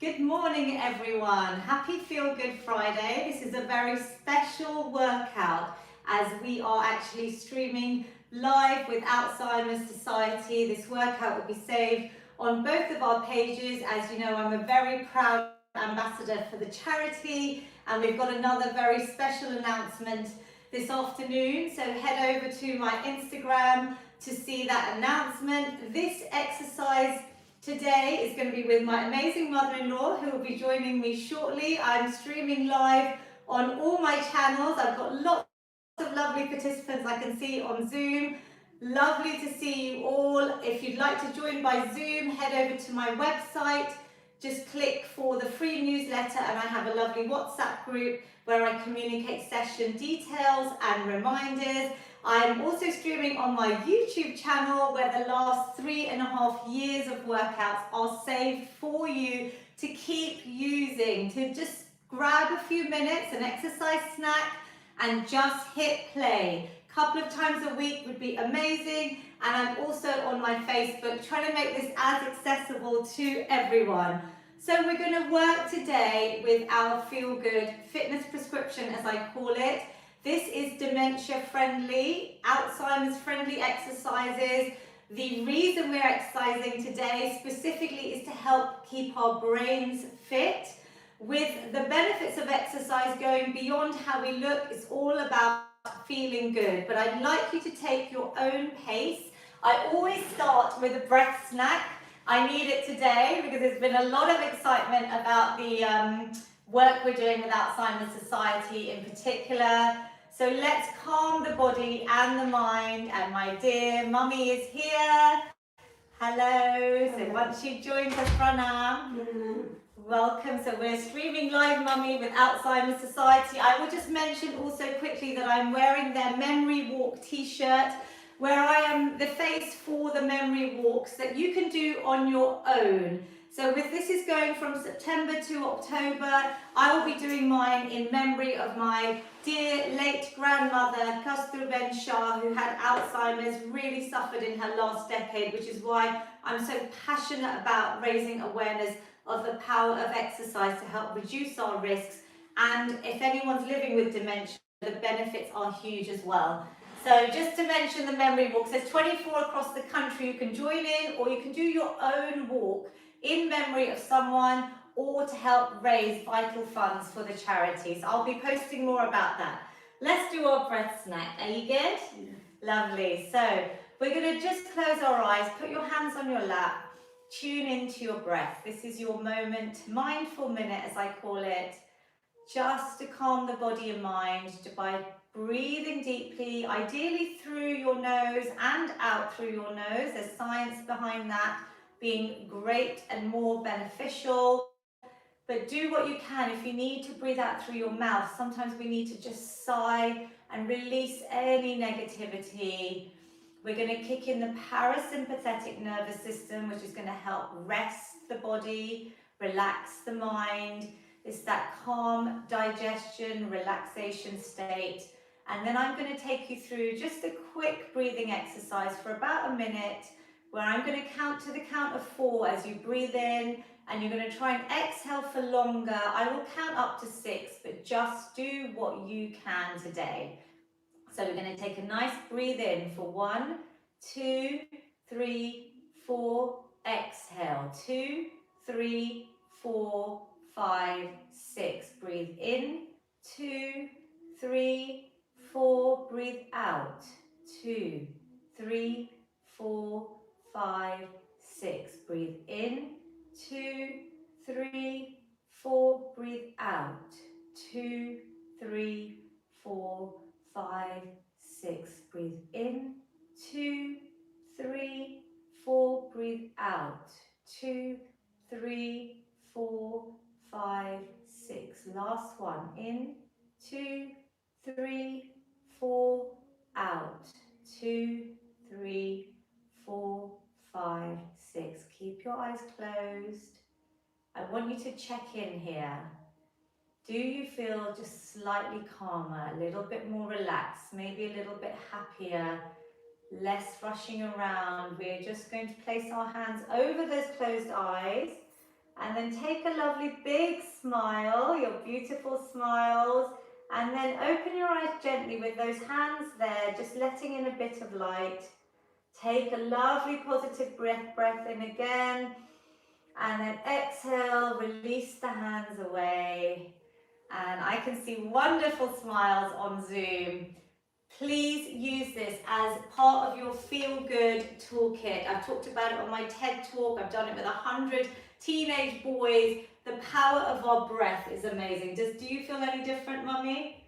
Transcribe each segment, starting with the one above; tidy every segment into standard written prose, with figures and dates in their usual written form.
Good morning, everyone. Happy Feel Good Friday. This is a very special workout as we are actually streaming live with Alzheimer's Society. This workout will be saved on both of our pages. As you know, I'm a very proud ambassador for the charity, and we've got another very special announcement this afternoon. So head over to my Instagram to see that announcement. This exercise today is going to be with my amazing mother-in-law, who will be joining me shortly. I'm streaming live on all my channels. I've got lots of lovely participants I can see on Zoom. Lovely to see you all. If you'd like to join by Zoom, head over to my website. Just click for the free newsletter, and I have a lovely WhatsApp group where I communicate session details and reminders. I'm also streaming on my YouTube channel where the last 3.5 years of workouts are saved for you to keep using, to just grab a few minutes, an exercise snack, and just hit play. A couple of times a week would be amazing. And I'm also on my Facebook trying to make this as accessible to everyone. So we're going to work today with our Feel Good fitness prescription, as I call it. This is dementia friendly, Alzheimer's friendly exercises. The reason we're exercising today specifically is to help keep our brains fit. With the benefits of exercise going beyond how we look, it's all about feeling good. But I'd like you to take your own pace. I always start with a breath snack. I need it today because there's been a lot of excitement about the work we're doing with Alzheimer's Society in particular. So let's calm the body and the mind, and my dear mummy is here. Hello. So once you've joined the pranam, welcome. So we're streaming live, mummy, with Alzheimer's Society. I will just mention also quickly that I'm wearing their Memory Walk t-shirt, where I am the face for the memory walks that you can do on your own. So with this is going from September to October, I will be doing mine in memory of my dear late grandmother, Kasturben Shah, who had Alzheimer's, really suffered in her last decade, which is why I'm so passionate about raising awareness of the power of exercise to help reduce our risks. And if anyone's living with dementia, the benefits are huge as well. So just to mention the memory walks, there's 24 across the country. You can join in, or you can do your own walk in memory of someone, or to help raise vital funds for the charities. I'll be posting more about that. Let's do our breath snack. Are you good? Yeah. Lovely. So we're going to just close our eyes, put your hands on your lap, tune into your breath. This is your moment, mindful minute as I call it, just to calm the body and mind by breathing deeply, ideally through your nose and out through your nose. There's science behind that being great and more beneficial. But do what you can. If you need to breathe out through your mouth, sometimes we need to just sigh and release any negativity. We're going to kick in the parasympathetic nervous system, which is going to help rest the body, relax the mind. It's that calm digestion, relaxation state. And then I'm going to take you through just a quick breathing exercise for about a minute, where I'm going to count to the count of 4 as you breathe in, and you're going to try and exhale for longer. I will count up to 6, but just do what you can today. So we're going to take a nice breathe in for 1, 2, 3, 4, exhale, 2, 3, 4, 5, 6. Breathe in, 2, 3, 4, breathe out, 2, 3, 4, 5, 6. Breathe in, 2, 3, 4, breathe out, 2, 3, 4, 5, 6. Breathe in, 2, 3, 4, breathe out, 2, 3, 4, 5, 6. Last one, in, 2, 3, 4, out, 2, 3, 4, 5, 6. Keep your eyes closed. I want you to check in here. Do you feel just slightly calmer, a little bit more relaxed, maybe a little bit happier, less rushing around? We're just going to place our hands over those closed eyes And then take a lovely big smile, your beautiful smiles. And then open your eyes gently with those hands there, just letting in a bit of light. Take a lovely positive breath in again. And then exhale, release the hands away. And I can see wonderful smiles on Zoom. Please use this as part of your Feel Good toolkit. I've talked about it on my TED Talk. I've done it with 100 teenage boys. The power of our breath is amazing. Do you feel any different, Mummy?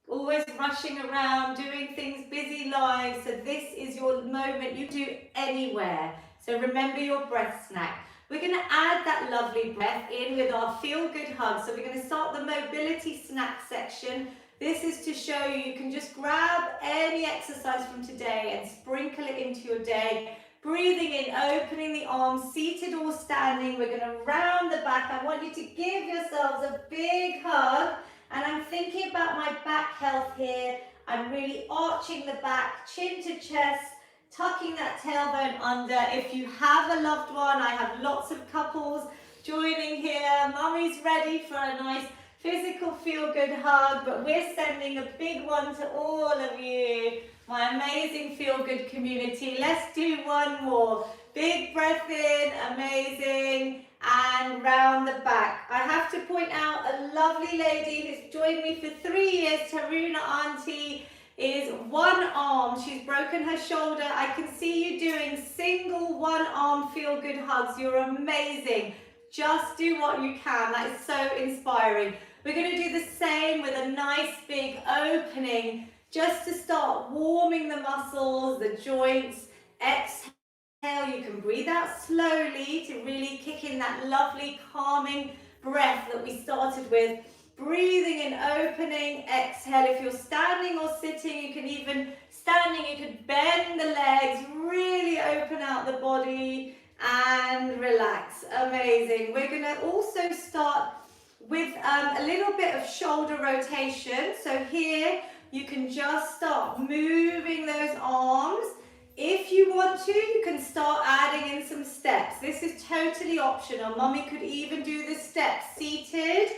Always rushing around, doing things, busy lives. So this is your moment you do anywhere. So remember your breath snack. We're going to add that lovely breath in with our Feel Good hug. So we're going to start the mobility snack section. This is to show you can just grab any exercise from today and sprinkle it into your day. Breathing in, opening the arms, seated or standing. We're going to round the back. I want you to give yourselves a big hug. And I'm thinking about my back health here. I'm really arching the back, chin to chest, tucking that tailbone under. If you have a loved one, I have lots of couples joining here. Mummy's ready for a nice physical feel-good hug, but we're sending a big one to all of you, my amazing feel-good community. Let's do one more. Big breath in, amazing, and round the back. I have to point out a lovely lady who's joined me for 3 years, Taruna Auntie, is one arm. She's broken her shoulder. I can see you doing single one arm feel-good hugs. You're amazing. Just do what you can. That is so inspiring. We're going to do the same with a nice big opening just to start warming the muscles, the joints. Exhale, you can breathe out slowly to really kick in that lovely calming breath that we started with. Breathing in, opening, exhale. If you're standing or sitting, you can even, you could bend the legs, really open out the body and relax. Amazing. We're going to also start with a little bit of shoulder rotation. So here you can just start moving those arms. If you want to, you can start adding in some steps. This is totally optional. Mummy could even do the steps seated,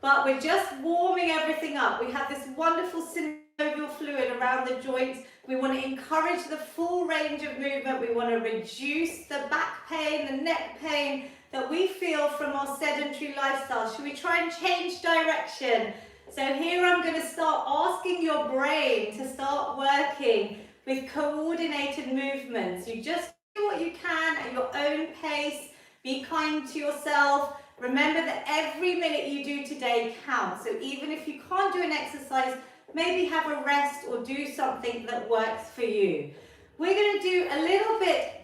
but we're just warming everything up. We have this wonderful synovial fluid around the joints. We want to encourage the full range of movement. We want to reduce the back pain, the neck pain that we feel from our sedentary lifestyle. Should we try and change direction? So here I'm going to start asking your brain to start working with coordinated movements. You just do what you can at your own pace. Be kind to yourself. Remember that every minute you do today counts. So even if you can't do an exercise, maybe have a rest or do something that works for you. We're going to do a little bit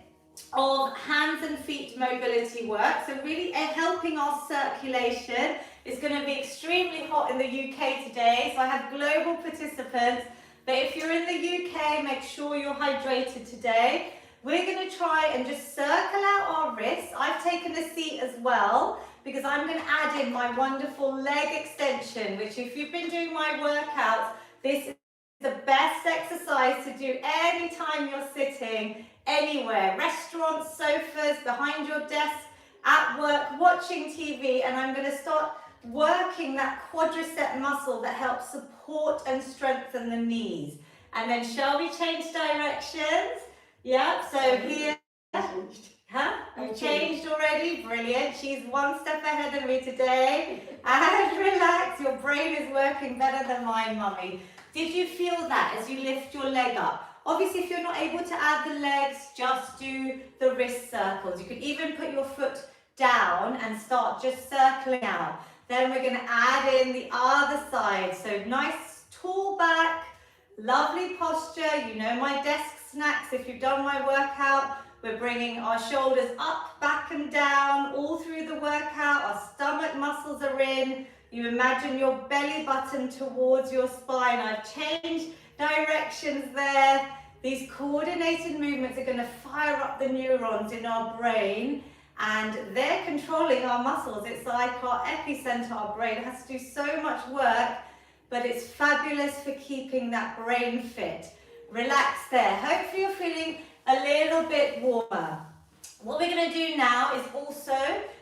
of hands and feet mobility work, so really helping our circulation. It's going to be extremely hot in the UK today, so I have global participants, but if you're in the UK, make sure you're hydrated today. We're going to try and just circle out our wrists. I've taken a seat as well because I'm going to add in my wonderful leg extension, which if you've been doing my workouts, this is the best exercise to do anytime you're sitting, anywhere, restaurants, sofas, behind your desk, at work, watching TV, and I'm going to start working that quadricep muscle that helps support and strengthen the knees. And then shall we change directions? Yeah, so here, We've changed already, brilliant. She's one step ahead of me today. And relax, your brain is working better than mine, Mummy. Did you feel that as you lift your leg up? Obviously, if you're not able to add the legs, just do the wrist circles. You could even put your foot down and start just circling out. Then we're going to add in the other side. So nice tall back, lovely posture. You know my desk snacks if you've done my workout. We're bringing our shoulders up, back and down all through the workout. Our stomach muscles are in. You imagine your belly button towards your spine. I've changed directions there. These coordinated movements are going to fire up the neurons in our brain, and they're controlling our muscles. It's like our epicenter. Our brain has to do so much work, but it's fabulous for keeping that brain fit. Relax there. Hopefully you're feeling a little bit warmer. What we're going to do now is also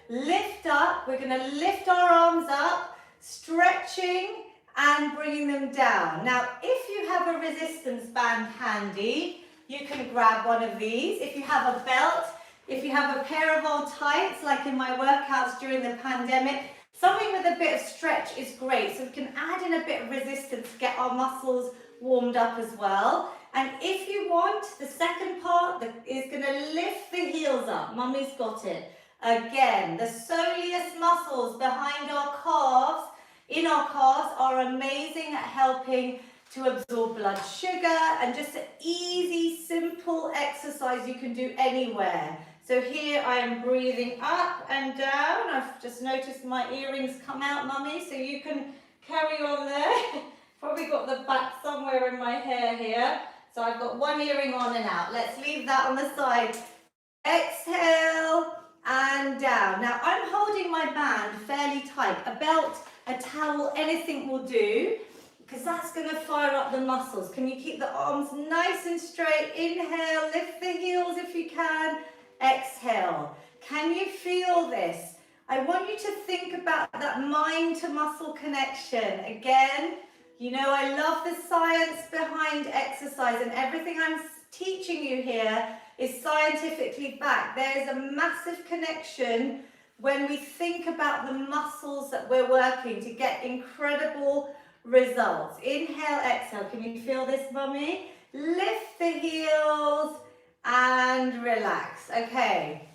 lift up. We're going to lift our arms up, stretching and bringing them down. Now, if you have a resistance band handy, you can grab one of these. If you have a belt, if you have a pair of old tights, like in my workouts during the pandemic, something with a bit of stretch is great. So we can add in a bit of resistance to get our muscles warmed up as well. And if you want, the second part is going to lift the heels up. Mummy's got it. Again, the soleus muscles behind our calves, in our calves, are amazing at helping to absorb blood sugar, and just an easy, simple exercise you can do anywhere. So here I am breathing up and down. I've just noticed my earrings come out, Mummy, so you can carry on there. Probably got the back somewhere in my hair here. So I've got one earring on and out. Let's leave that on the side. Exhale and down. Now I'm holding my band fairly tight. A belt, a towel, anything will do, because that's going to fire up the muscles. Can you keep the arms nice and straight? Inhale, lift the heels if you can. Exhale. Can you feel this? I want you to think about that mind to muscle connection. Again, you know I love the science behind exercise, and everything I'm teaching you here is scientifically backed. There is a massive connection when we think about the muscles that we're working to get incredible results. Inhale, exhale. Can you feel this, Mummy? Lift the heels and relax. Okay,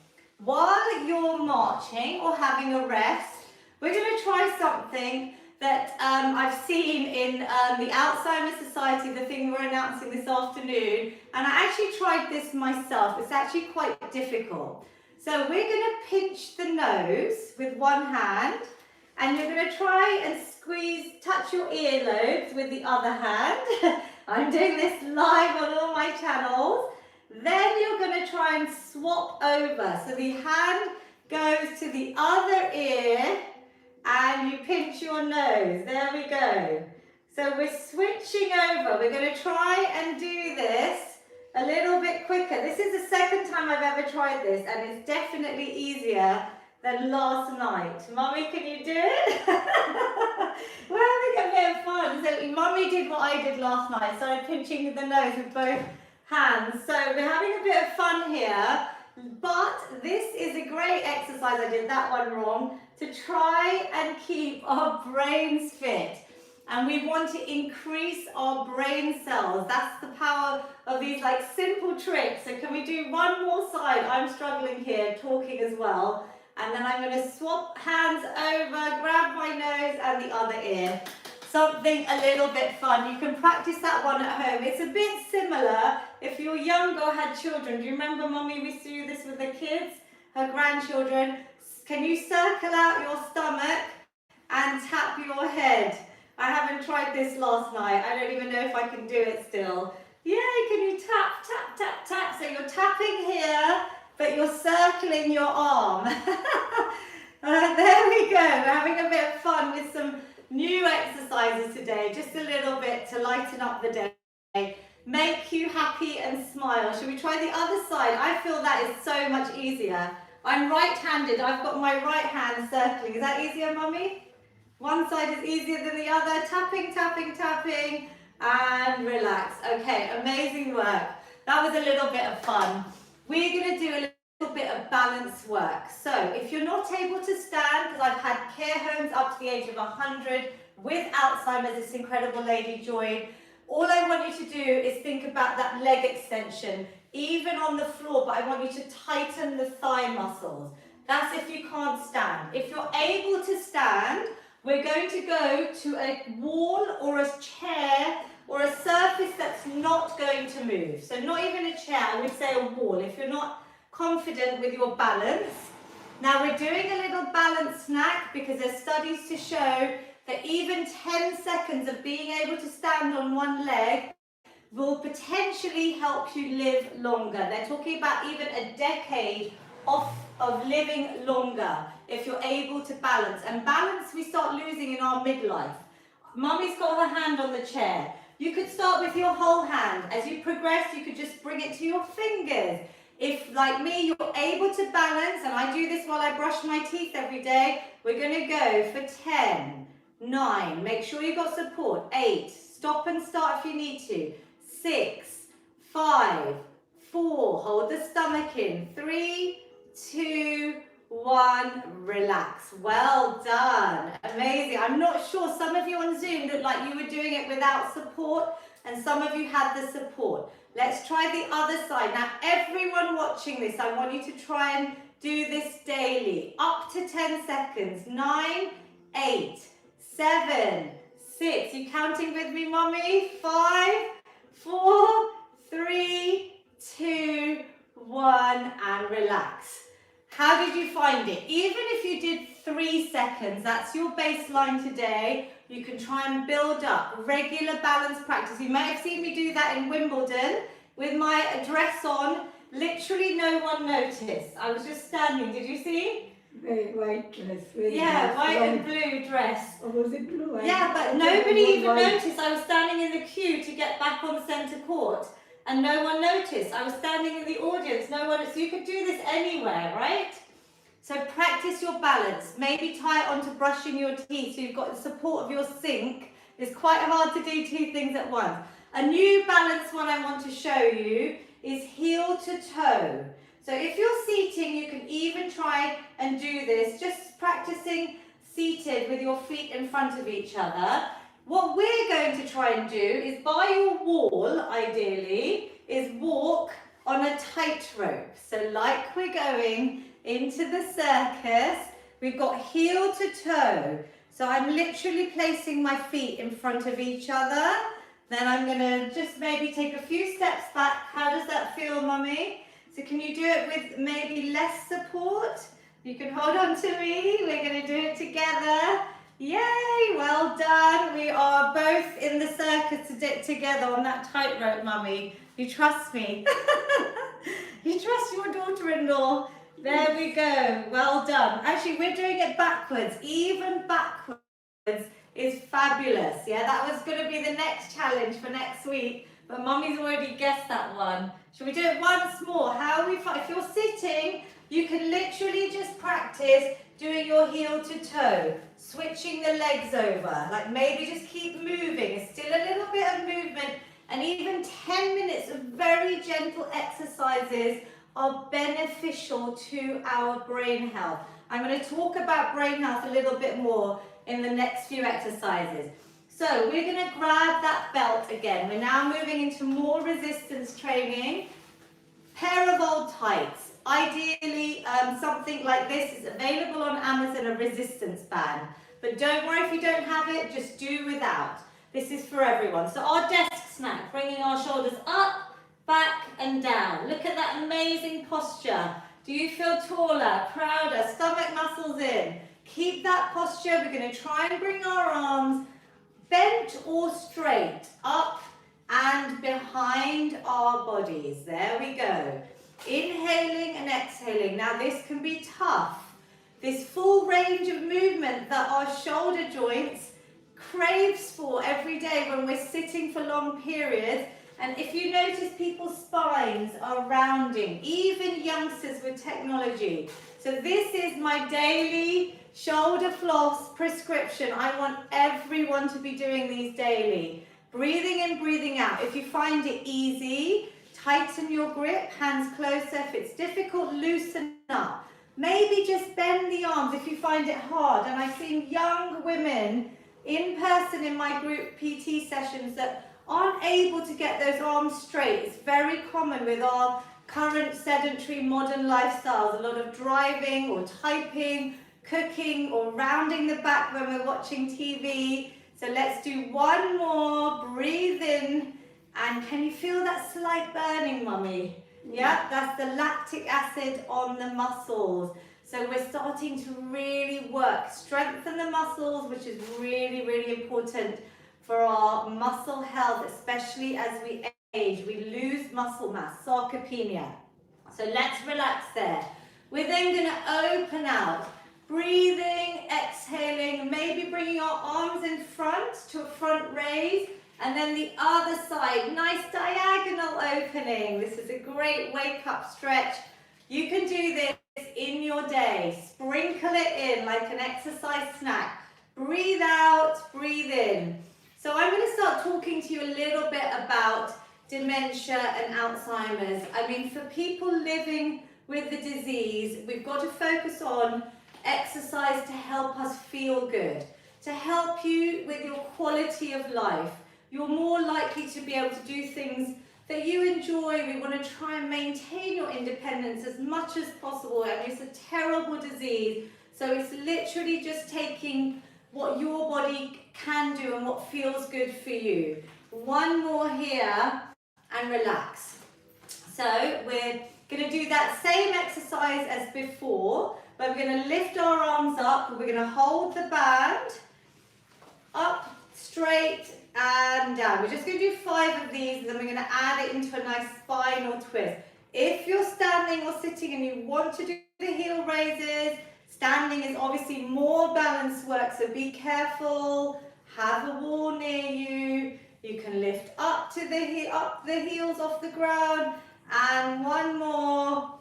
while you're marching or having a rest, we're going to try something that I've seen in the Alzheimer Society, the thing we're announcing this afternoon, and I actually tried this myself. It's actually quite difficult. So we're going to pinch the nose with one hand, and you're going to try and touch your earlobes with the other hand. I'm doing this live on all my channels. Then you're going to try and swap over. So the hand goes to the other ear and you pinch your nose. There we go. So we're switching over. We're going to try and do this a little bit quicker. This is the second time I've ever tried this, and it's definitely easier than last night. Mummy, can you do it? We're having a bit of fun. So Mummy did what I did last night, so I'm pinching the nose with both hands. So we're having a bit of fun here, but this is a great exercise. I did that one wrong. To try and keep our brains fit. And we want to increase our brain cells. That's the power of these like simple tricks. So can we do one more side? I'm struggling here, talking as well. And then I'm going to swap hands over, grab my nose and the other ear. Something a little bit fun. You can practice that one at home. It's a bit similar if you're young or had children. Do you remember Mummy we used to do this with the kids, her grandchildren? Can you circle out your stomach and tap your head? I haven't tried this last night. I don't even know if I can do it still. Yay, can you tap, tap, tap, tap? So you're tapping here, but you're circling your arm. There we go. We're having a bit of fun with some new exercises today. Just a little bit to lighten up the day. Make you happy and smile. Should we try the other side? I feel that is so much easier. I'm right-handed. I've got my right hand circling. Is that easier, Mummy? One side is easier than the other. Tapping, tapping, tapping, and relax. Okay, amazing work. That was a little bit of fun. We're going to do a little bit of balance work. So if you're not able to stand, because I've had care homes up to the age of 100 with Alzheimer's, this incredible lady joined, all I want you to do is think about that leg extension, even on the floor, but I want you to tighten the thigh muscles. That's if you can't stand. If you're able to stand, we're going to go to a wall or a chair or a surface that's not going to move. So not even a chair, I would say a wall, if you're not confident with your balance. Now we're doing a little balance snack because there's studies to show that even 10 seconds of being able to stand on one leg will potentially help you live longer. They're talking about even a decade of living longer if you're able to balance. And balance we start losing in our midlife. Mummy's got her hand on the chair. You could start with your whole hand. As you progress, you could just bring it to your fingers. If, like me, you're able to balance, and I do this while I brush my teeth every day, we're going to go for 10, 9, make sure you've got support, 8, stop and start if you need to, 6, 5, 4, hold the stomach in, 3, 2, 1, relax. Well done. Amazing. I'm not sure, some of you on Zoom looked like you were doing it without support, and some of you had the support. Let's try the other side. Now, everyone watching this, I want you to try and do this daily. Up to 10 seconds. 9, 8, 7, 6. You counting with me, Mummy? 5, 4, 3, 2, 1, and relax. How did you find it? Even if you did 3 seconds, that's your baseline today. You can try and build up regular balance practice. You may have seen me do that in Wimbledon with my dress on. Literally no one noticed. I was just standing. Did you see? Very white dress. Very yeah, nice. white and blue dress. Or was it blue? Yeah, but nobody even noticed. I was standing in the queue to get back on centre court, and no one noticed. I was standing in the audience. No one. So you could do this anywhere, right? So practice your balance. Maybe tie it onto brushing your teeth so you've got the support of your sink. It's quite hard to do 2 things at once. A new balance one I want to show you is heel to toe. So if you're seating, you can even try and do this, just practicing seated with your feet in front of each other. What we're going to try and do is by your wall, ideally, is walk on a tightrope. So like we're going into the circus, we've got heel to toe. So I'm literally placing my feet in front of each other. Then I'm going to just maybe take a few steps back. How does that feel, Mummy? So can you do it with maybe less support? You can hold on to me. We're going to do it together. Yay, well done. We are both in the circus together on that tightrope, Mummy. You trust me. You trust your daughter-in-law. There we go. Well done. Actually, we're doing it backwards. Even backwards is fabulous. Yeah, that was going to be the next challenge for next week, but Mummy's already guessed that one. Shall we do it once more? How we find? If you're sitting, you can literally just practice doing your heel to toe, switching the legs over. Like maybe just keep moving. It's still a little bit of movement, and even 10 minutes of very gentle exercises are beneficial to our brain health. I'm going to talk about brain health a little bit more in the next few exercises. So we're going to grab that belt again. We're now moving into more resistance training. Pair of old tights. Ideally, something like this is available on Amazon, a resistance band. But don't worry if you don't have it, just do without. This is for everyone. So our desk snack, bringing our shoulders up, back and down. Look at that amazing posture. Do you feel taller, prouder, stomach muscles in? Keep that posture. We're going to try and bring our arms bent or straight, up and behind our bodies. There we go. Inhaling and exhaling. Now this can be tough. This full range of movement that our shoulder joints craves for every day when we're sitting for long periods. And if you notice, people's spines are rounding, even youngsters with technology. So this is my daily shoulder floss prescription. I want everyone to be doing these daily. Breathing in, breathing out. If you find it easy, tighten your grip, hands closer. If it's difficult, loosen up. Maybe just bend the arms if you find it hard. And I've seen young women in person in my group PT sessions that aren't able to get those arms straight. It's very common with our current sedentary modern lifestyles. A lot of driving or typing, cooking or rounding the back when we're watching TV. So let's do one more. Breathe in. And can you feel that slight burning, Mummy? Yeah, that's the lactic acid on the muscles. So we're starting to really work, strengthen the muscles, which is really, really important for our muscle health, especially as we age. We lose muscle mass, sarcopenia. So let's relax there. We're then going to open out, breathing, exhaling, maybe bringing our arms in front to a front raise, And then the other side, nice diagonal opening. This is a great wake up stretch. You can do this in your day. Sprinkle it in like an exercise snack. Breathe out, breathe in. So I'm going to start talking to you a little bit about dementia and Alzheimer's. I mean, for people living with the disease, we've got to focus on exercise to help us feel good, to help you with your quality of life. You're more likely to be able to do things that you enjoy. We want to try and maintain your independence as much as possible. I mean, it's a terrible disease, so it's literally just taking what your body can do and what feels good for you. One more here and relax. So we're going to do that same exercise as before, but we're going to lift our arms up. We're going to hold the band up, straight and down. We're just going to do 5 of these, and then we're going to add it into a nice spinal twist. If you're standing or sitting and you want to do the heel raises, standing is obviously more balance work, so be careful. Have a wall near you. You can lift up to the heels off the ground, and one more,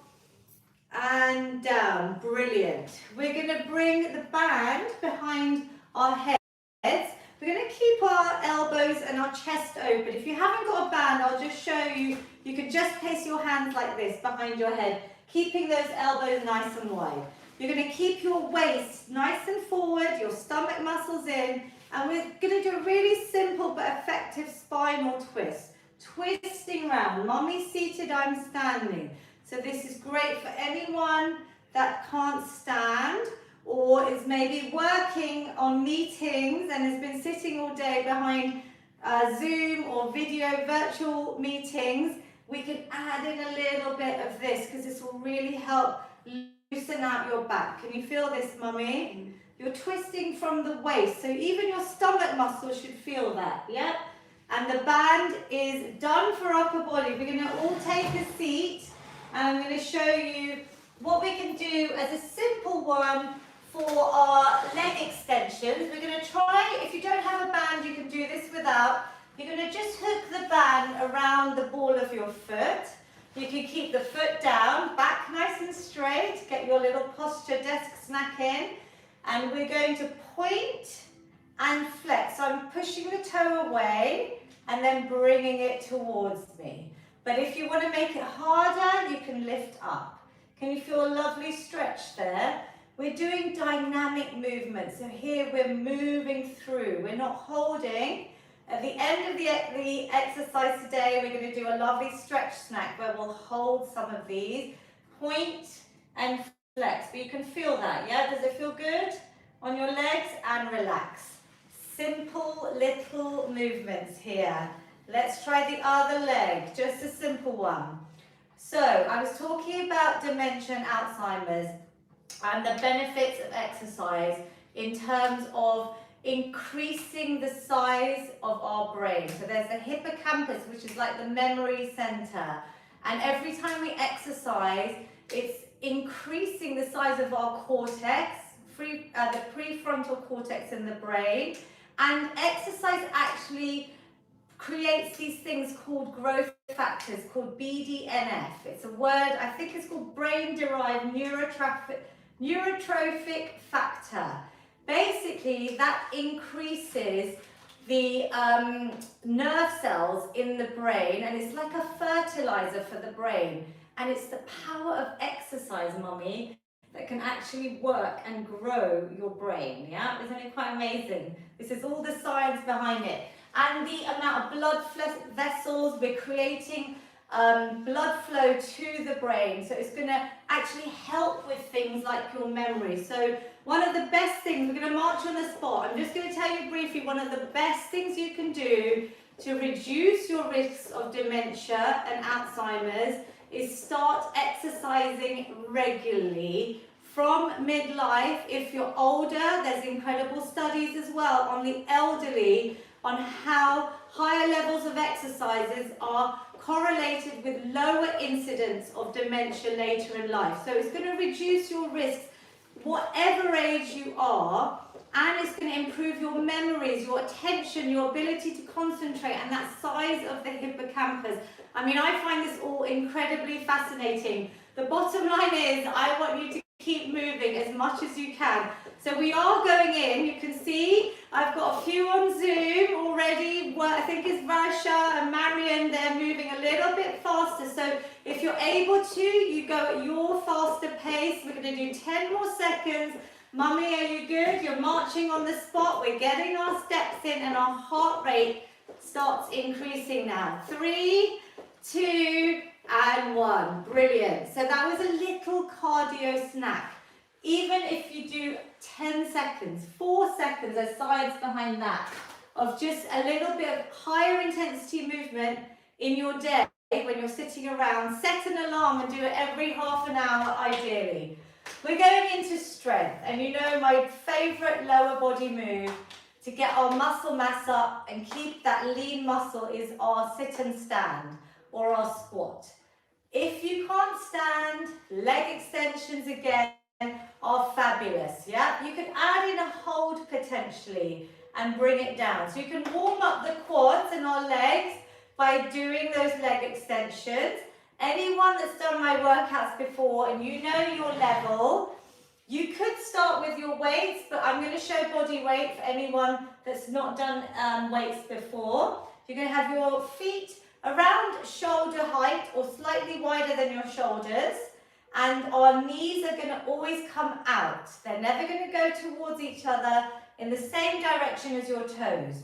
and down. Brilliant. We're going to bring the band behind our heads. We're going to keep our elbows and our chest open. If you haven't got a band, I'll just show you. You can just place your hands like this behind your head, keeping those elbows nice and wide. You're going to keep your waist nice and forward, your stomach muscles in, and we're going to do a really simple but effective spinal twist. Twisting round. Mummy's seated, I'm standing. So this is great for anyone that can't stand or is maybe working on meetings and has been sitting all day behind Zoom or video virtual meetings. We can add in a little bit of this because this will really help loosen out your back. Can you feel this, Mummy? You're twisting from the waist, so even your stomach muscles should feel that, yeah? And the band is done for upper body. We're going to all take a seat, and I'm going to show you what we can do as a simple one for our leg extensions. We're going to try, if you don't have a band, you can do this without. You're going to just hook the band around the ball of your foot. You can keep the foot down, back nice and straight, get your little posture desk snack in, and we're going to point and flex. So I'm pushing the toe away and then bringing it towards me. But if you want to make it harder, you can lift up. Can you feel a lovely stretch there? We're doing dynamic movement, so here we're moving through. We're not holding. At the end of the exercise today, we're going to do a lovely stretch snack where we'll hold some of these, point and flex. But you can feel that, yeah? Does it feel good on your legs? And relax. Simple little movements here. Let's try the other leg, just a simple one. So I was talking about dementia and Alzheimer's and the benefits of exercise in terms of increasing the size of our brain. So there's the hippocampus, which is like the memory center. And every time we exercise, it's increasing the size of our cortex, the prefrontal cortex in the brain. And exercise actually creates these things called growth factors, called BDNF. It's a word, I think it's called brain-derived neurotrophic factor. Basically, that increases the nerve cells in the brain, and it's like a fertilizer for the brain. And it's the power of exercise, Mummy, that can actually work and grow your brain, yeah? Isn't it quite amazing? This is all the science behind it. And the amount of blood vessels, we're creating blood flow to the brain. So it's going to actually help with things like your memory. So one of the best things, we're going to march on the spot. I'm just going to tell you briefly, one of the best things you can do to reduce your risks of dementia and Alzheimer's is start exercising regularly from midlife. If you're older, there's incredible studies as well on the elderly, on how higher levels of exercises are correlated with lower incidence of dementia later in life. So it's going to reduce your risks, whatever age you are, and it's going to improve your memories, your attention, your ability to concentrate, and that size of the hippocampus. I mean, I find this all incredibly fascinating. The bottom line is, I want you to keep moving as much as you can. So we are going in, you can see I've got a few on Zoom already. I think it's Varsha and Marion, they're moving a little bit faster. So if you're able to, you go at your faster pace. We're going to do 10 more seconds. Mummy, are you good? You're marching on the spot. We're getting our steps in and our heart rate starts increasing now. 3, 2, and 1. Brilliant. So that was a little cardio snack. Even if you do 10 seconds, 4 seconds, there's science behind that, of just a little bit of higher intensity movement in your day when you're sitting around, set an alarm and do it every half an hour ideally. We're going into strength, and you know my favorite lower body move to get our muscle mass up and keep that lean muscle is our sit and stand or our squat. If you can't stand, leg extensions again are fabulous, yeah? You can add in a hold potentially and bring it down. So you can warm up the quads and our legs by doing those leg extensions. Anyone that's done my workouts before and you know your level, you could start with your weights, but I'm going to show body weight for anyone that's not done weights before. You're going to have your feet around shoulder height or slightly wider than your shoulders, and our knees are going to always come out. They're never going to go towards each other in the same direction as your toes.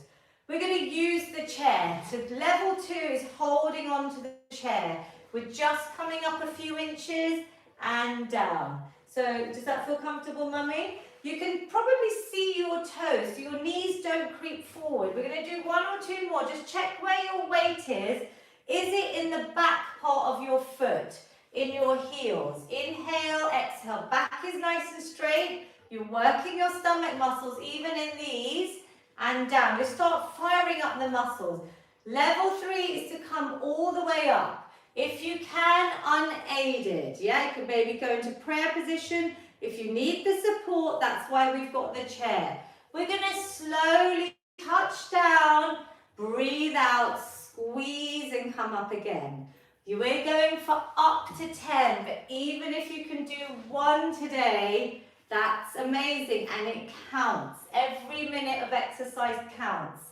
We're going to use the chair. So level 2 is holding on to the chair. We're just coming up a few inches and down. So does that feel comfortable, Mummy? You can probably see your toes, so your knees don't creep forward. We're going to do 1 or 2 more. Just check where your weight is. Is it in the back part of your foot, in your heels? Inhale, exhale. Back is nice and straight. You're working your stomach muscles, even in these, and down. Just start firing up the muscles. Level 3 is to come all the way up. If you can, unaided, yeah? You can maybe go into prayer position. If you need the support, that's why we've got the chair. We're going to slowly touch down, breathe out, squeeze and come up again. We're going for up to 10, but even if you can do 1 today, that's amazing and it counts. Every minute of exercise counts.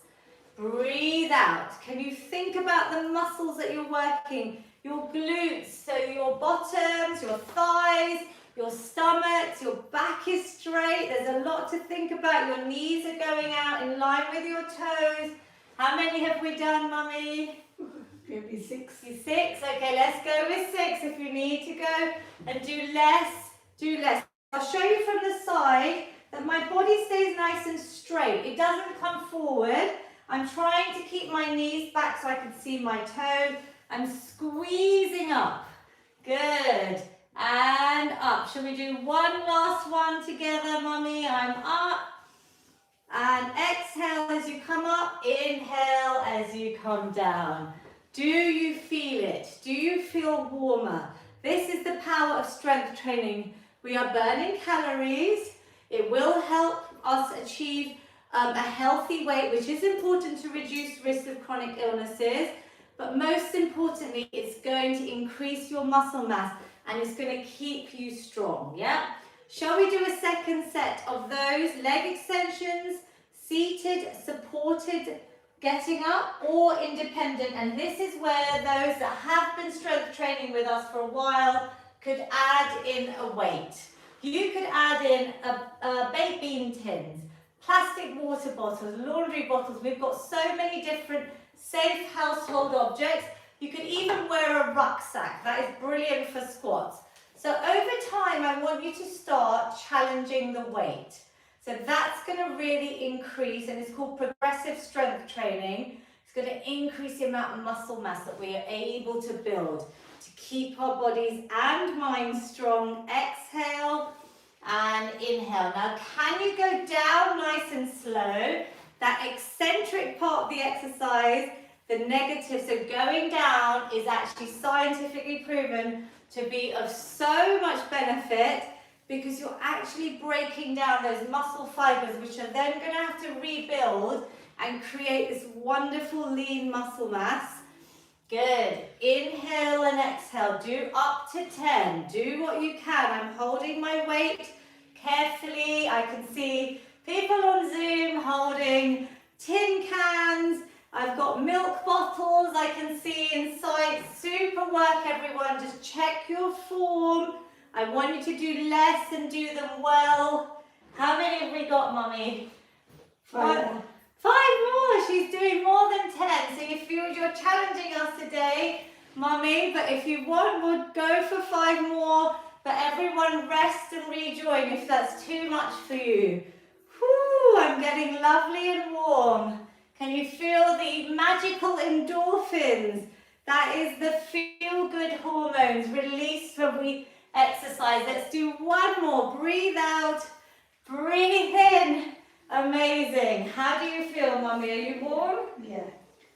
Breathe out. Can you think about the muscles that you're working? Your glutes, so your bottoms, your thighs, your stomachs, your back is straight. There's a lot to think about. Your knees are going out in line with your toes. How many have we done, Mummy? Maybe 6. 6. Okay, let's go with 6. If you need to go and do less, do less. I'll show you from the side that my body stays nice and straight. It doesn't come forward. I'm trying to keep my knees back so I can see my toes. I'm squeezing up. Good. And up. Shall we do 1 last one together, Mummy? I'm up. And exhale as you come up. Inhale as you come down. Do you feel it? Do you feel warmer? This is the power of strength training. We are burning calories. It will help us achieve a healthy weight, which is important to reduce risk of chronic illnesses. But most importantly, it's going to increase your muscle mass and it's going to keep you strong, yeah? Shall we do a second set of those leg extensions, seated, supported, getting up, or independent? And this is where those that have been strength training with us for a while could add in a weight. You could add in baked bean tins, plastic water bottles, laundry bottles. We've got so many different safe household objects. You could even wear a rucksack. That is brilliant for squats. So over time, I want you to start challenging the weight. So that's going to really increase, and it's called progressive strength training. It's going to increase the amount of muscle mass that we are able to build to keep our bodies and minds strong. Exhale and inhale. Now, can you go down nice and slow? That eccentric part of the exercise, the negative, so going down is actually scientifically proven to be of so much benefit. because you're actually breaking down those muscle fibers, which are then going to have to rebuild and create this wonderful lean muscle mass. Good. Inhale and exhale. Do up to 10. Do what you can. I'm holding my weight carefully. I can see people on Zoom holding tin cans. I've got milk bottles I can see inside. Super work, everyone. Just check your form. I want you to do less and do them well. How many have we got, Mummy? 5. 5 more. She's doing more than 10. So if you're challenging us today, Mummy, but if you want, we'll go for 5 more. But everyone rest and rejoin if that's too much for you. Whew, I'm getting lovely and warm. Can you feel the magical endorphins? That is the feel-good hormones released when we exercise. Let's do one more. Breathe out, breathe in. Amazing. How do you feel, Mummy? Are you warm? Yeah.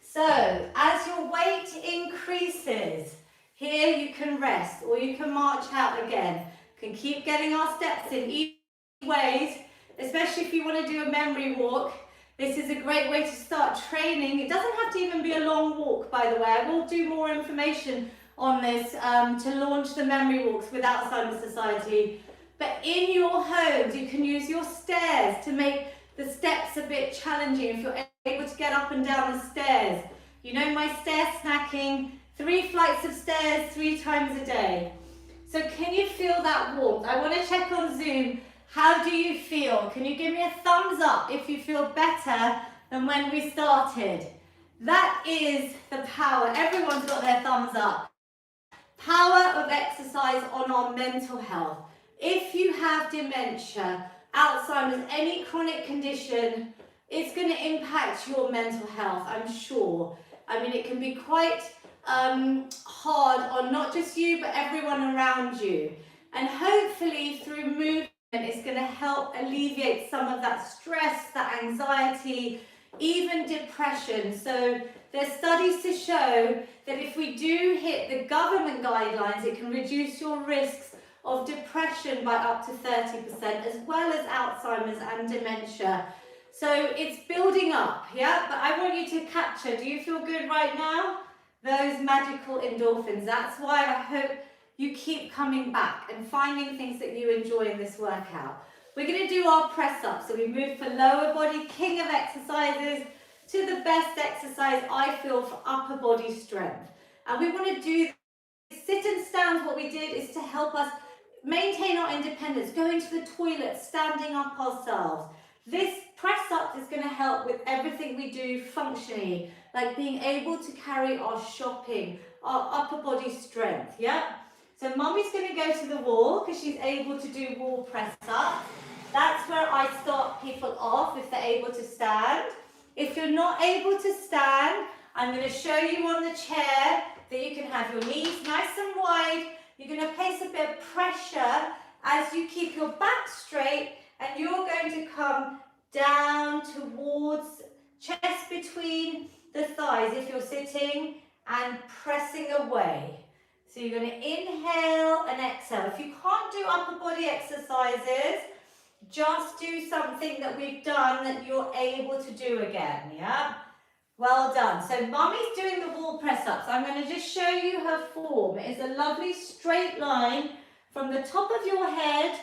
So, as your weight increases, here you can rest or you can march out again. You can keep getting our steps in either ways, especially if you want to do a memory walk. This is a great way to start training. It doesn't have to even be a long walk, by the way. I will do more information on this to launch the memory walks with Alzheimer's Society. But in your homes, you can use your stairs to make the steps a bit challenging if you're able to get up and down the stairs. You know my stair snacking, 3 flights of stairs 3 times a day. So can you feel that warmth? I want to check on Zoom. How do you feel? Can you give me a thumbs up if you feel better than when we started? That is the power. Everyone's got their thumbs up. Power of exercise on our mental health. If you have dementia, Alzheimer's, any chronic condition, it's going to impact your mental health, I'm sure. I mean, it can be quite hard on not just you, but everyone around you. And hopefully through movement, it's going to help alleviate some of that stress, that anxiety, even depression. So there's studies to show that if we do hit the government guidelines, it can reduce your risks of depression by up to 30%, as well as Alzheimer's and dementia. So it's building up, yeah? But I want you to capture, do you feel good right now? Those magical endorphins. That's why I hope you keep coming back and finding things that you enjoy in this workout. We're going to do our press-ups. So we move from lower body, king of exercises, to the best exercise I feel for upper body strength. And we want to do sit and stand. What we did is to help us maintain our independence, going to the toilet, standing up ourselves. This press-up is going to help with everything we do functionally, like being able to carry our shopping, our upper body strength, yeah? So Mummy's going to go to the wall because she's able to do wall press-up. That's where I start people off if they're able to stand. If you're not able to stand, I'm going to show you on the chair that you can have your knees nice and wide. You're going to place a bit of pressure as you keep your back straight, and you're going to come down towards chest between the thighs if you're sitting, and pressing away. So you're going to inhale and exhale. If you can't do upper body exercises, just do something that we've done that you're able to do again, yeah? Well done. So Mummy's doing the wall press-ups. I'm going to just show you her form. It is a lovely straight line from the top of your head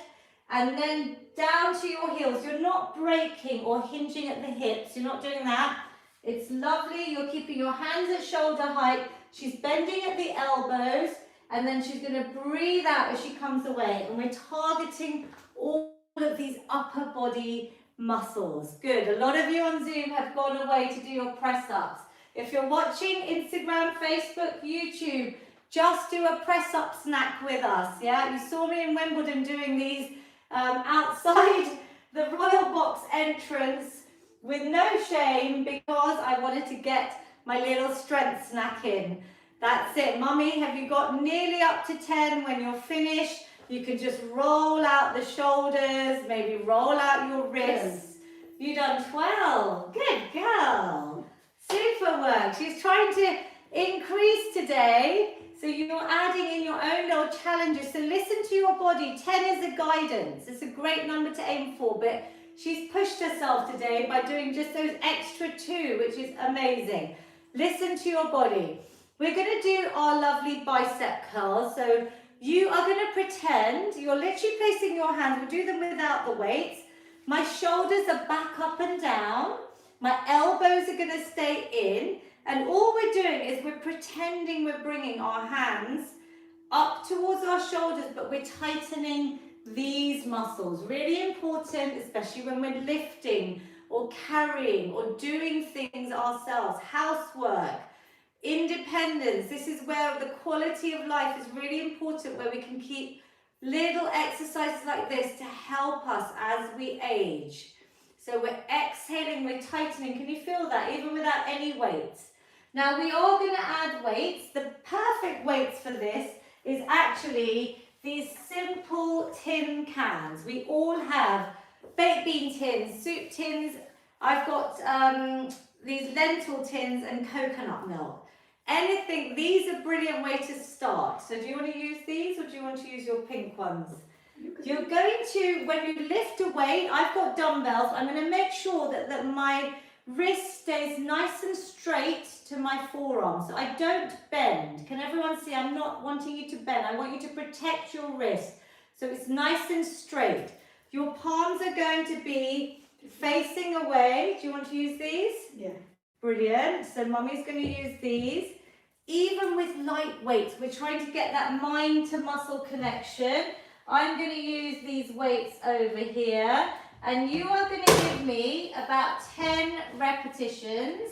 and then down to your heels. You're not breaking or hinging at the hips. You're not doing that. It's lovely. You're keeping your hands at shoulder height. She's bending at the elbows, and then she's going to breathe out as she comes away. And we're targeting all of these upper body muscles. Good. A lot of you on Zoom have gone away to do your press-ups. If you're watching Instagram, Facebook, YouTube, just do a press-up snack with us. Yeah, you saw me in Wimbledon doing these outside the Royal Box entrance with no shame, because I wanted to get my little strength snack in. That's it. Mummy, have you got nearly up to 10? When you're finished, you can just roll out the shoulders, maybe roll out your wrists. You done 12. Good girl. Super work. She's trying to increase today. So So you're adding in your own little challenges. So listen to your body. 10 is a guidance. It's a great number to aim for, but she's pushed herself today by doing just those extra 2, which is amazing. Listen to your body. We're going to do our lovely bicep curls. So you are going to pretend you're literally placing your hands. We'll do them without the weights. My shoulders are back up and down. My elbows are going to stay in. And all we're doing is we're pretending we're bringing our hands up towards our shoulders, but we're tightening these muscles. Really important, especially when we're lifting or carrying or doing things ourselves. Housework, independence. This is where the quality of life is really important, where we can keep little exercises like this to help us as we age. So we're exhaling, we're tightening. Can you feel that? Even without any weights. Now we are going to add weights. The perfect weights for this is actually these simple tin cans. We all have baked bean tins, soup tins. I've got these lentil tins and coconut milk. Anything, these are a brilliant way to start. So do you want to use these or do you want to use your pink ones? You're going to, when you lift a weight, I've got dumbbells. I'm going to make sure that my wrist stays nice and straight to my forearm, so I don't bend. Can everyone see? I'm not wanting you to bend. I want you to protect your wrist, so it's nice and straight. Your palms are going to be facing away. Do you want to use these? Yeah. Brilliant. So Mummy's going to use these. Even with light weights, we're trying to get that mind to muscle connection. I'm going to use these weights over here. And you are going to give me about 10 repetitions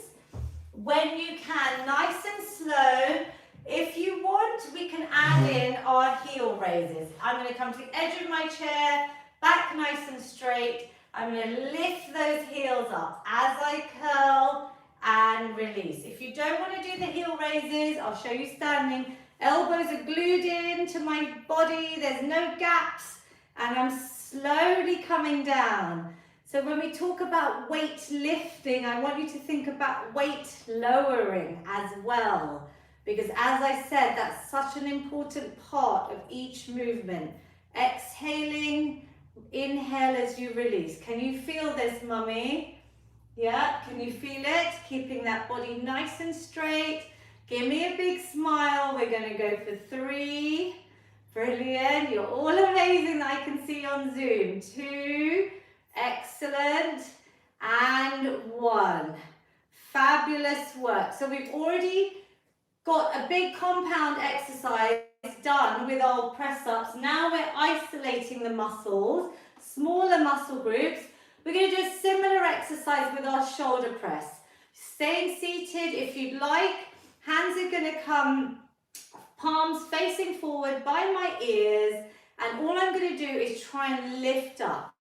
when you can, nice and slow. If you want, we can add in our heel raises. I'm going to come to the edge of my chair, back nice and straight. I'm going to lift those heels up as I curl and release. If you don't want to do the heel raises, I'll show you standing. Elbows are glued into my body. There's no gaps. And I'm slowly coming down. So when we talk about weight lifting, I want you to think about weight lowering as well. Because as I said, that's such an important part of each movement. Exhaling, inhale as you release. Can you feel this, Mummy? Yeah, can you feel it? Keeping that body nice and straight. Give me a big smile. We're going to go for 3. Brilliant, you're all amazing that I can see on Zoom. 2, excellent, and 1. Fabulous work. So we've already got a big compound exercise done with our press-ups. Now we're isolating the muscles, smaller muscle groups. We're going to do a similar exercise with our shoulder press. Staying seated if you'd like. Hands are going to come palms facing forward by my ears, and all I'm going to do is try and lift up.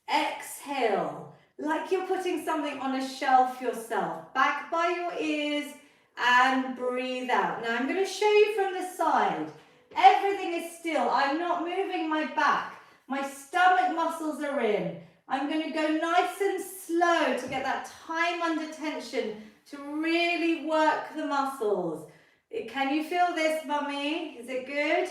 Exhale, like you're putting something on a shelf yourself. Back by your ears and breathe out. Now I'm going to show you from the side. Everything is still. I'm not moving my back. My stomach muscles are in. I'm going to go nice and slow to get that time under tension to really work the muscles. Can you feel this, Mummy? Is it good?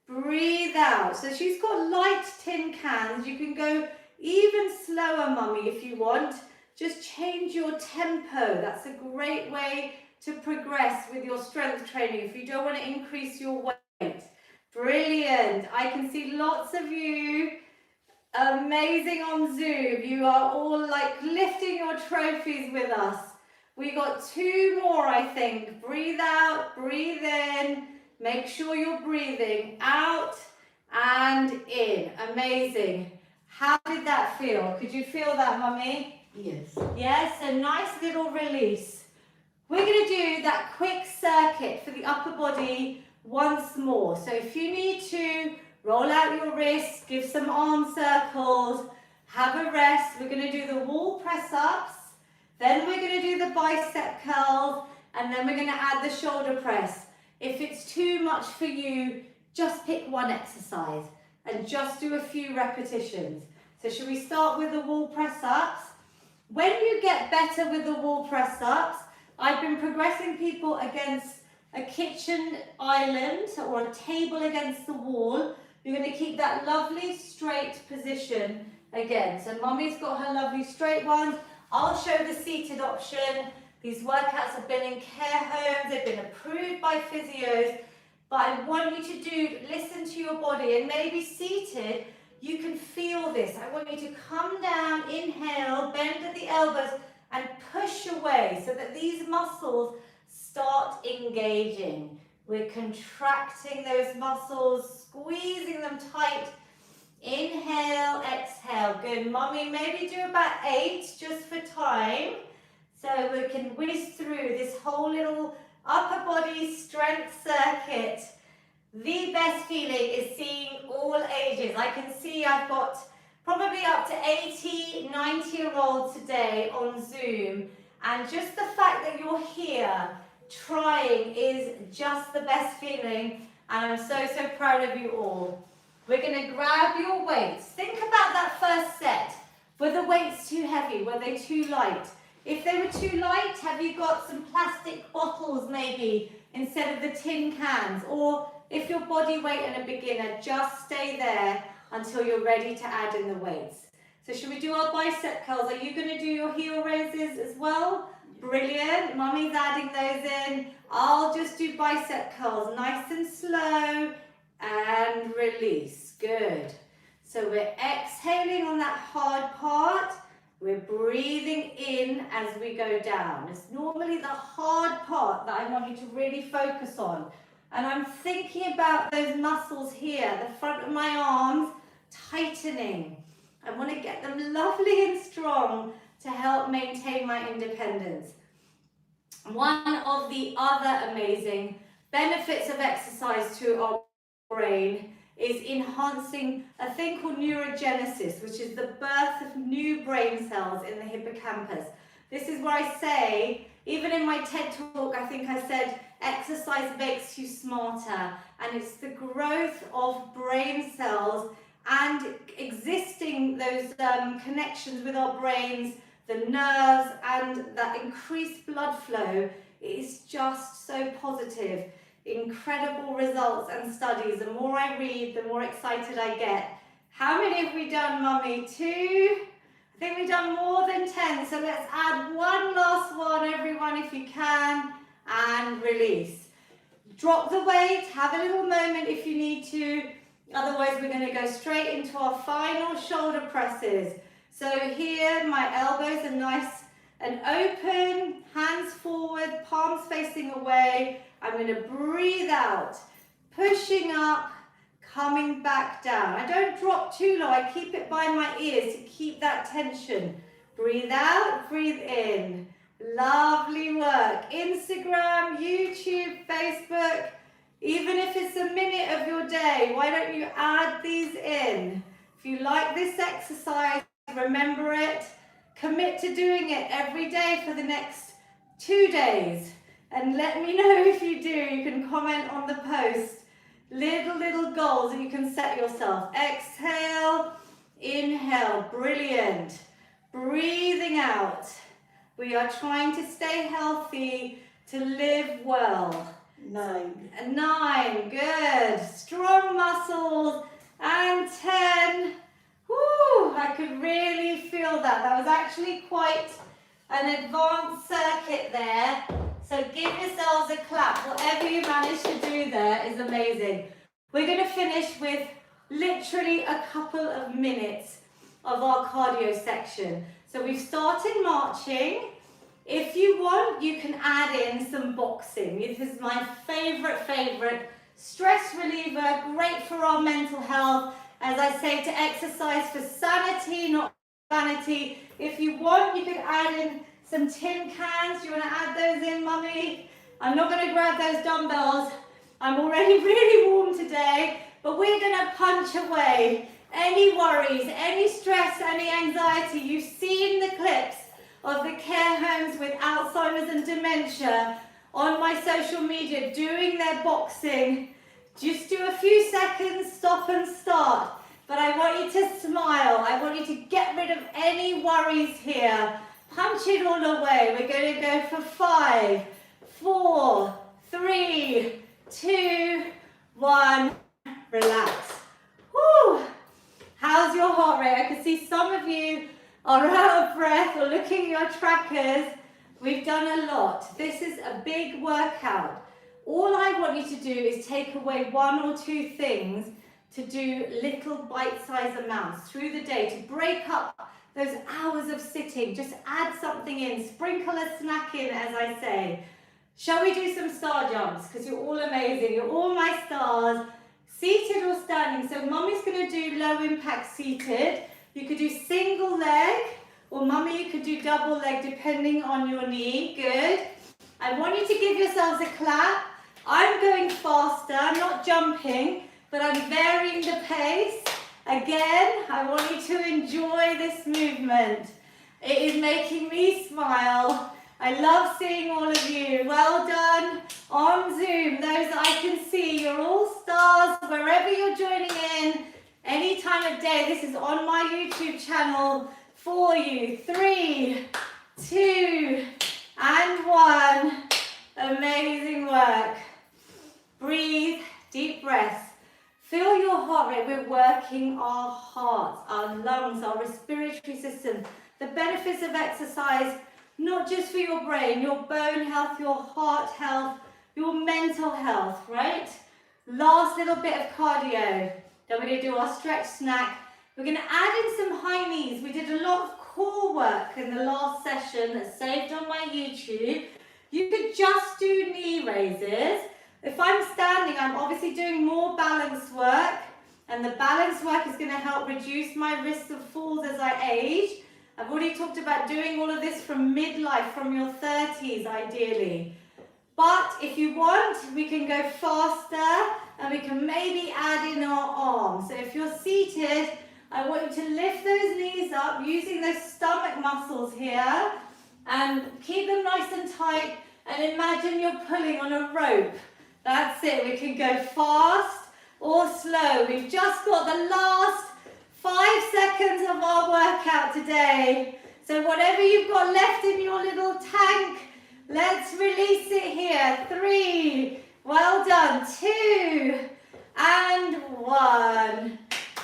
Breathe out. So she's got light tin cans. You can go even slower, Mummy, if you want. Just change your tempo. That's a great way to progress with your strength training if you don't want to increase your weight. Brilliant. I can see lots of you. Amazing on Zoom. You are all like lifting your trophies with us. We got 2 more, I think. Breathe out, breathe in. Make sure you're breathing out and in. Amazing. How did that feel? Could you feel that, Mummy? Yes. Yes, a nice little release. We're going to do that quick circuit for the upper body once more. So if you need to, roll out your wrists, give some arm circles, have a rest. We're going to do the wall press-ups. Then we're going to do the bicep curls, and then we're going to add the shoulder press. If it's too much for you, just pick one exercise and just do a few repetitions. So should we start with the wall press-ups? When you get better with the wall press-ups, I've been progressing people against a kitchen island or a table against the wall. You're going to keep that lovely straight position again. So Mummy's got her lovely straight ones. I'll show the seated option. These workouts have been in care homes, they've been approved by physios, but I want you to listen to your body, and maybe seated, you can feel this. I want you to come down, inhale, bend at the elbows, and push away so that these muscles start engaging. We're contracting those muscles, squeezing them tight. Inhale, exhale. Good. Mummy, maybe do about 8 just for time. So we can whiz through this whole little upper body strength circuit. The best feeling is seeing all ages. I can see I've got probably up to 80, 90-year-olds today on Zoom. And just the fact that you're here trying is just the best feeling. And I'm so, so proud of you all. We're going to grab your weights. Think about that first set. Were the weights too heavy? Were they too light? If they were too light, have you got some plastic bottles maybe instead of the tin cans? Or if your body weight and a beginner, just stay there until you're ready to add in the weights. So should we do our bicep curls? Are you going to do your heel raises as well? Brilliant. Mummy's adding those in. I'll just do bicep curls, nice and slow, and release. Good. So we're exhaling on that hard part. We're breathing in as we go down. It's normally the hard part that I want you to really focus on. And I'm thinking about those muscles here, the front of my arms, tightening. I want to get them lovely and strong to help maintain my independence. One of the other amazing benefits of exercise to our brain is enhancing a thing called neurogenesis, which is the birth of new brain cells in the hippocampus. This is where I say, even in my TED talk, I think I said, exercise makes you smarter. And it's the growth of brain cells and existing those connections with our brains, the nerves, and that increased blood flow is just so positive. Incredible results and studies. The more I read, the more excited I get. How many have we done, Mummy? 2? I think we've done more than 10. So let's add one last one, everyone, if you can, and release. Drop the weight, have a little moment if you need to. Otherwise, we're going to go straight into our final shoulder presses. So here, my elbows are nice and open, hands forward, palms facing away. I'm going to breathe out, pushing up, coming back down. I don't drop too low. I keep it by my ears to keep that tension. Breathe out, breathe in. Lovely work. Instagram, YouTube, Facebook. Even if it's a minute of your day, why don't you add these in? If you like this exercise, remember it. Commit to doing it every day for the next 2 days. And let me know if you do. You can comment on the post. Little goals that you can set yourself. Exhale, inhale. Brilliant. Breathing out. We are trying to stay healthy, to live well. 9. 9, good. Strong muscles. And 10. Woo, I could really feel that. That was actually quite an advanced circuit there. So give yourselves a clap. Whatever you managed to do there is amazing. We're going to finish with literally a couple of minutes of our cardio section. So we've started marching. If you want, you can add in some boxing. This is my favorite stress reliever, great for our mental health. As I say, to exercise for sanity, not vanity. If you want, you can add in some tin cans. Do you want to add those in, Mummy? I'm not going to grab those dumbbells. I'm already really warm today, but we're going to punch away any worries, any stress, any anxiety. You've seen the clips of the care homes with Alzheimer's and dementia on my social media doing their boxing. Just do a few seconds, stop and start. But I want you to smile. I want you to get rid of any worries here. Punch it all away. We're going to go for 5, 4, 3, 2, 1, relax. Woo! How's your heart rate? I can see some of you are out of breath or looking at your trackers. We've done a lot. This is a big workout. All I want you to do is take away 1 or 2 things to do little bite-sized amounts through the day to break up those hours of sitting. Just add something in, sprinkle a snack in, as I say. Shall we do some star jumps? Because you're all amazing, you're all my stars. Seated or standing, so mummy's going to do low impact seated. You could do single leg, or mummy, you could do double leg depending on your knee. Good. I want you to give yourselves a clap. I'm going faster, I'm not jumping, but I'm varying the pace. Again, I want you to enjoy this movement. It is making me smile. I love seeing all of you. Well done on Zoom. Those that I can see, you're all stars wherever you're joining in, any time of day. This is on my YouTube channel for you. 3, 2, and 1. Amazing work. Breathe, deep breaths. Feel your heart rate. We're working our hearts, our lungs, our respiratory system. The benefits of exercise, not just for your brain, your bone health, your heart health, your mental health, right? Last little bit of cardio. Then we're going to do our stretch snack. We're going to add in some high knees. We did a lot of core work in the last session that's saved on my YouTube. You could just do knee raises. If I'm standing, I'm obviously doing more balance work, and the balance work is going to help reduce my risk of falls as I age. I've already talked about doing all of this from midlife, from your 30s ideally. But if you want, we can go faster and we can maybe add in our arms. So if you're seated, I want you to lift those knees up using those stomach muscles here and keep them nice and tight, and imagine you're pulling on a rope. That's it. We can go fast or slow. We've just got the last 5 seconds of our workout today. So whatever you've got left in your little tank, let's release it here. 3, well done. 2, and 1.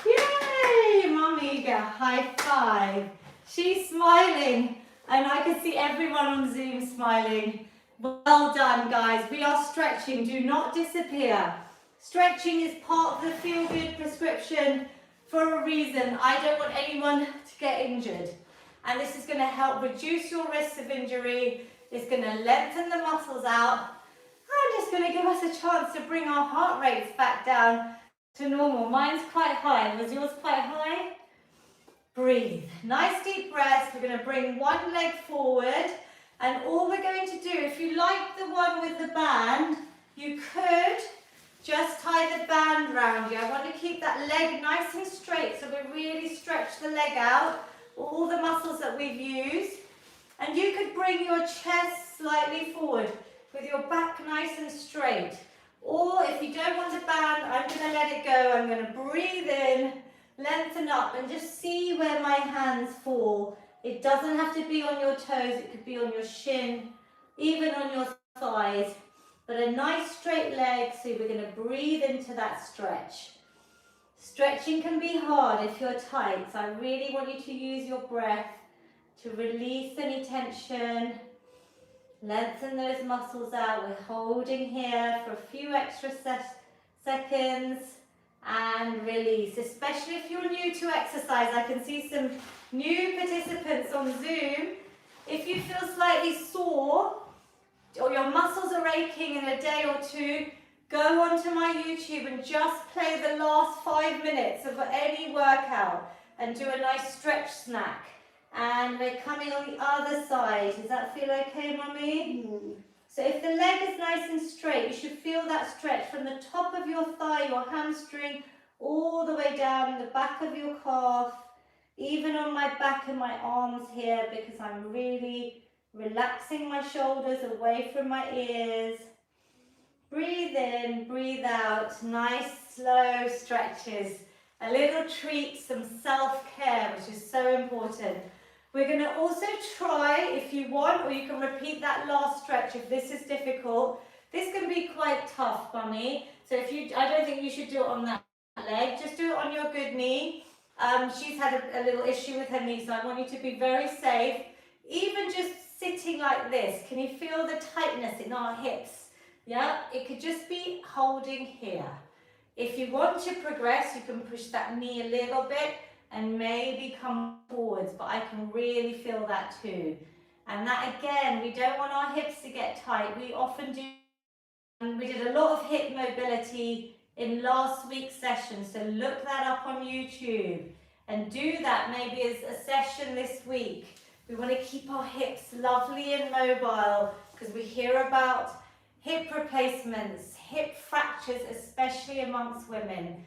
Yay! Mummy, get a high five. She's smiling, and I can see everyone on Zoom smiling. Well done, guys. We are stretching. Do not disappear. Stretching is part of the Feel Good prescription for a reason. I don't want anyone to get injured. And this is going to help reduce your risk of injury. It's going to lengthen the muscles out. And it's going to give us a chance to bring our heart rates back down to normal. Mine's quite high. Was yours quite high? Breathe. Nice deep breaths. We're going to bring one leg forward. And all we're going to do, if you like the one with the band, you could just tie the band around you. I want to keep that leg nice and straight, so we really stretch the leg out, all the muscles that we've used. And you could bring your chest slightly forward with your back nice and straight. Or if you don't want a band, I'm going to let it go. I'm going to breathe in, lengthen up, and just see where my hands fall. It doesn't have to be on your toes, it could be on your shin, even on your thighs. But a nice straight leg, so we're going to breathe into that stretch. Stretching can be hard if you're tight, so I really want you to use your breath to release any tension. Lengthen those muscles out. We're holding here for a few extra seconds. And release, especially if you're new to exercise. I can see some new participants on Zoom. If you feel slightly sore or your muscles are aching in a day or two, go onto my YouTube and just play the last 5 minutes of any workout and do a nice stretch snack. And we're coming on the other side. Does that feel okay, Mummy? Mm. So if the leg is nice and straight, you should feel that stretch from the top of your thigh, your hamstring, all the way down the back of your calf, even on my back and my arms here, because I'm really relaxing my shoulders away from my ears. Breathe in, breathe out, nice slow stretches. A little treat, some self-care, which is so important. We're going to also try, if you want, or you can repeat that last stretch if this is difficult, This can be quite tough, Mummy. So I don't think you should do it on that leg. Just do it on your good knee. She's had a little issue with her knee, so I want you to be very safe. Even just sitting like this, can you feel the tightness in our hips? Yeah, it could just be holding here. If you want to progress, you can push that knee a little bit and maybe come forwards, but I can really feel that too. And that again, we don't want our hips to get tight. We often do, and we did a lot of hip mobility in last week's session, so look that up on YouTube and do that maybe as a session this week. We want to keep our hips lovely and mobile because we hear about hip replacements, hip fractures, especially amongst women.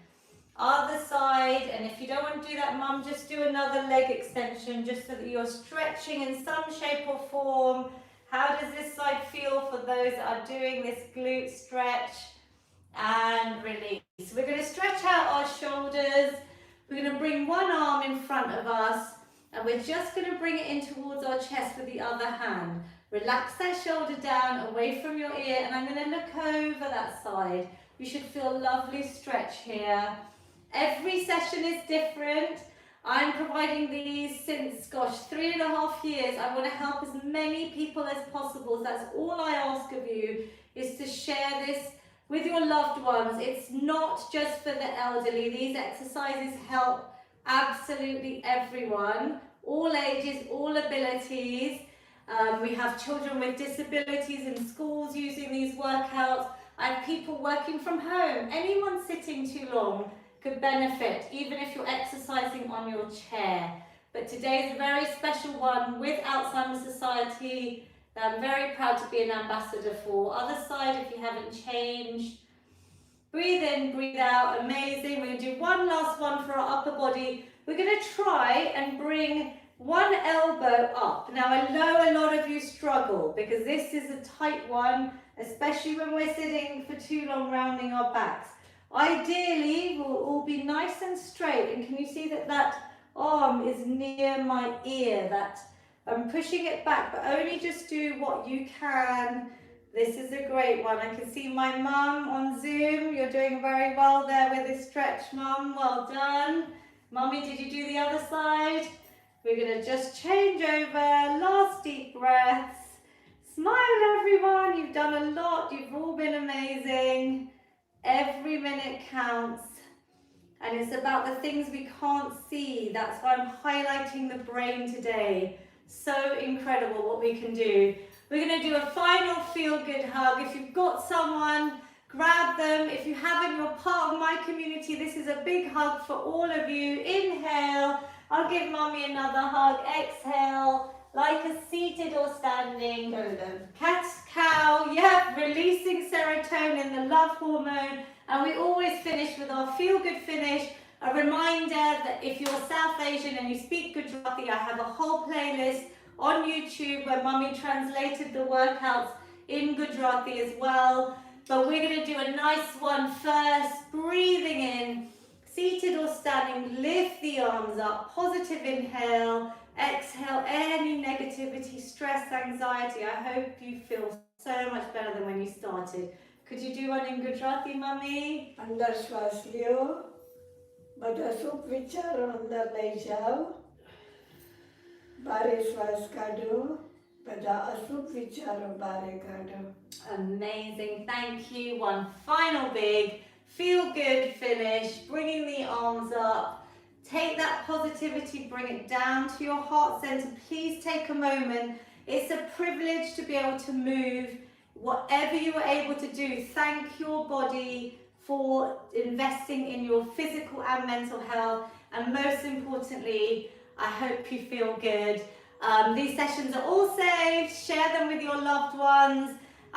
Other side, and if you don't want to do that, Mum, just do another leg extension just so that you're stretching in some shape or form. How does this side feel for those that are doing this glute stretch? And release. We're going to stretch out our shoulders. We're going to bring one arm in front of us and we're just going to bring it in towards our chest with the other hand. Relax that shoulder down away from your ear and I'm going to look over that side. You should feel a lovely stretch here. Every session is different. I'm providing these since, 3.5 years. I want to help as many people as possible. That's all I ask of you, is to share this with your loved ones. It's not just for the elderly. These exercises help absolutely everyone, all ages, all abilities. We have children with disabilities in schools using these workouts. I have people working from home. Anyone sitting too long could benefit, even if you're exercising on your chair. But today is a very special one with Alzheimer's Society that I'm very proud to be an ambassador for. Other side, if you haven't changed. Breathe in, breathe out, amazing. We're going to do one last one for our upper body. We're going to try and bring one elbow up. Now I know a lot of you struggle because this is a tight one, especially when we're sitting for too long rounding our backs. Ideally, we'll all be nice and straight, and can you see that that arm is near my ear? That I'm pushing it back, but only just do what you can. This is a great one. I can see my mum on Zoom. You're doing very well there with this stretch, Mum. Well done. Mummy, did you do the other side? We're going to just change over. Last deep breaths. Smile, everyone. You've done a lot. You've all been amazing. Every minute counts. And it's about the things we can't see. That's why I'm highlighting the brain today. So incredible what we can do. We're going to do a final feel-good hug. If you've got someone, grab them. If you haven't, you're part of my community. This is a big hug for all of you. Inhale. I'll give Mummy another hug. Exhale. Like a seated or standing. Cat, cow. Yeah, releasing serotonin, the love hormone. And we always finish with our feel-good finish. A reminder that if you're South Asian and you speak Gujarati, I have a whole playlist on YouTube where Mummy translated the workouts in Gujarati as well. But we're going to do a nice one first. Breathing in, seated or standing, lift the arms up, positive inhale, exhale any negativity, stress, anxiety. I hope you feel so much better than when you started. Could you do one in Gujarati, Mummy? અંદર શ્વાસ લ્યો, બધા સુખ વિચારો અંદર લઈ જાઓ, બારે શ્વાસ કાઢો, બધા અશુભ વિચારો બારે કાઢો. Amazing, thank you. One final big feel good finish, bringing the arms up. Take that positivity, bring it down to your heart center. Please take a moment. It's a privilege to be able to move. Whatever you were able to do, thank your body for investing in your physical and mental health. And most importantly, I hope you feel good. These sessions are all saved. Share them with your loved ones.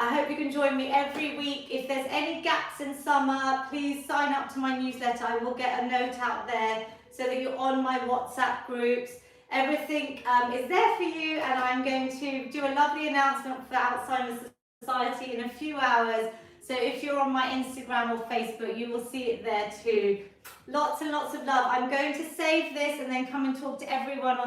I hope you can join me every week. If there's any gaps in summer, please sign up to my newsletter. I will get a note out there so that you're on my WhatsApp groups. Everything is there for you, and I'm going to do a lovely announcement for Alzheimer's Society in a few hours. So if you're on my Instagram or Facebook, you will see it there too. Lots and lots of love. I'm going to save this and then come and talk to everyone on